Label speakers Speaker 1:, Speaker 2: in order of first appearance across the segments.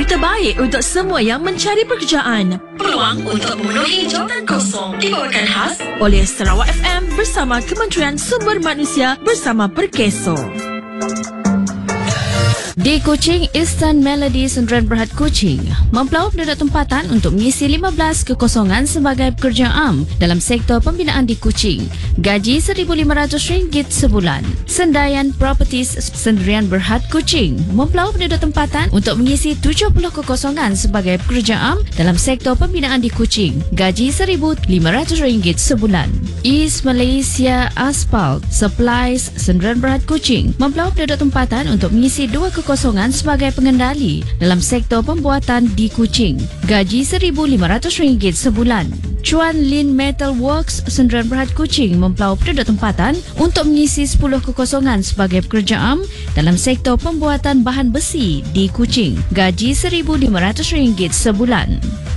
Speaker 1: Berita baik untuk semua yang mencari pekerjaan. Peluang untuk memenuhi jawatan kosong dibawakan khas oleh Sarawak FM bersama Kementerian Sumber Manusia bersama Perkeso.
Speaker 2: Di Kuching, Eastern Melody Sdn Bhd Kuching mempelawak penduduk tempatan untuk mengisi 15 kekosongan sebagai pekerja am dalam sektor pembinaan di Kuching. Gaji RM1,500 sebulan. Sendayan Properties Sdn Bhd Kuching mempelawak penduduk tempatan untuk mengisi 70 kekosongan sebagai pekerja am dalam sektor pembinaan di Kuching. Gaji RM1,500 sebulan. East Malaysia Asphalt Supplies Sdn Bhd Kuching mempelawak penduduk tempatan untuk mengisi 2 kekosongan sebagai pengendali dalam sektor pembuatan di Kuching. Gaji RM1,500 sebulan. Chuan Lin Metal Works Sdn Bhd Kuching mempelawak penduduk tempatan untuk mengisi 10 kekosongan sebagai pekerja am dalam sektor pembuatan bahan besi di Kuching. Gaji RM1,500 sebulan.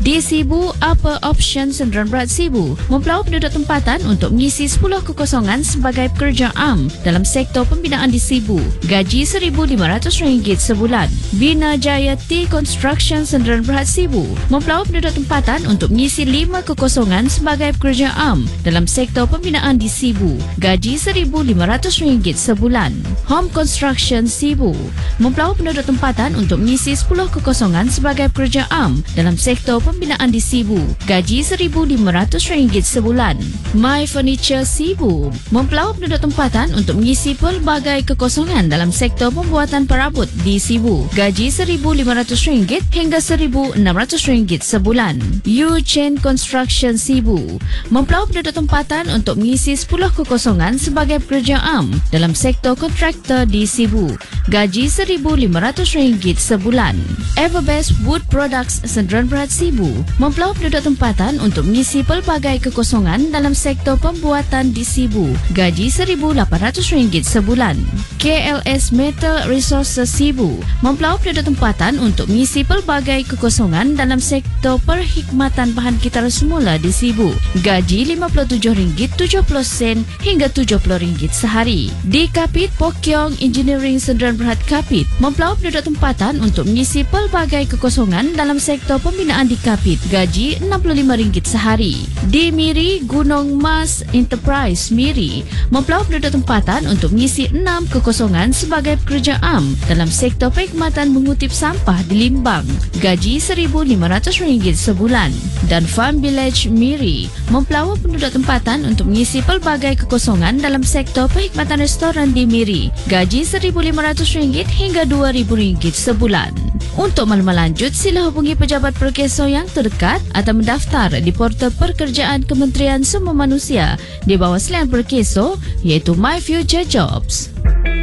Speaker 2: Di Sibu, Upper Option Sdn Bhd Sibu mempelawak penduduk tempatan untuk mengisi 10 kekosongan sebagai pekerja am dalam sektor pembinaan di Sibu. Gaji RM1,500 sebulan. Bina Jaya T Construction Sdn Bhd Sibu mempelawak penduduk tempatan untuk mengisi 5 kekosongan sebagai pekerja am dalam sektor pembinaan di Sibu. Gaji RM1,500 sebulan. Home Construction Sibu mempelawak penduduk tempatan untuk mengisi 10 kekosongan sebagai pekerja am dalam sektor pembinaan di Sibu. Gaji RM1,500 sebulan. My Furniture Sibu mempelawak penduduk tempatan untuk mengisi pelbagai kekosongan dalam sektor pembuatan perabot di Sibu. Gaji RM1,500 hingga RM1,600 sebulan. Yu Chen Construction Sibu mempelawak penduduk tempatan untuk mengisi 10 kekosongan sebagai pekerja am dalam sektor kontraktor di Sibu. Gaji RM1,500 sebulan. Everbest Wood Products Sdn Bhd Sibu mempelawak penduduk tempatan untuk mengisi pelbagai kekosongan dalam sektor pembuatan di Sibu. Gaji RM1,800 sebulan. KLS Metal Resources Sibu mempelawak penduduk tempatan untuk mengisi pelbagai kekosongan dalam sektor perkhidmatan bahan kitara semula di Sibu. Gaji RM57.70 hingga RM70 sehari. Di Kapit, Pokyong Engineering Sdn Bhd Kapit mempelawak penduduk tempatan untuk mengisi pelbagai kekosongan dalam sektor pembinaan di Kapit. Gaji RM65 sehari. Di Miri, Gunung Mas Enterprise Miri mempelawak penduduk tempatan untuk mengisi 6 kekosongan sebagai pekerja am dalam sektor perkhidmatan mengutip sampah di Limbang. Gaji RM1,500 sebulan. Dan Farm Village Miri mempelawak penduduk tempatan untuk mengisi pelbagai kekosongan dalam sektor perkhidmatan restoran di Miri. Gaji RM1,500 hingga RM2,000 sebulan. Untuk maklumat lanjut, sila hubungi pejabat Perkeso yang terdekat atau mendaftar di portal pekerjaan Kementerian Sumber Manusia di bawah selain Perkeso iaitu My Future Jobs.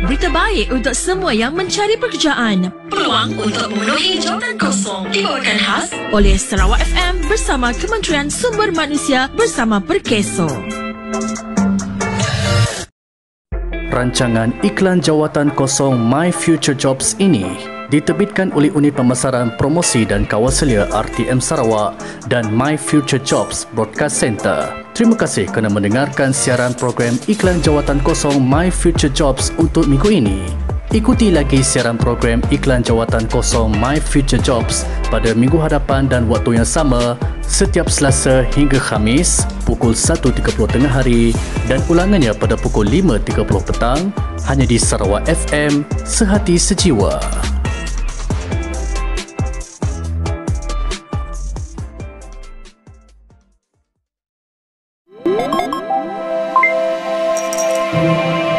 Speaker 1: Berita baik untuk semua yang mencari pekerjaan. Peluang untuk memenuhi jawatan kosong dibawakan khas oleh Sarawak FM bersama Kementerian Sumber Manusia bersama Perkeso.
Speaker 3: Rancangan iklan jawatan kosong My Future Jobs ini diterbitkan oleh Unit Pemasaran Promosi dan Kawasalia RTM Sarawak dan My Future Jobs Broadcast Center. Terima kasih kerana mendengarkan siaran program iklan jawatan kosong My Future Jobs untuk minggu ini. Ikuti lagi siaran program iklan jawatan kosong My Future Jobs pada minggu hadapan dan waktu yang sama setiap Selasa hingga Khamis pukul 1.30 tengah hari dan ulangannya pada pukul 5.30 petang hanya di Sarawak FM, Sehati Sejiwa.
Speaker 4: Thank you.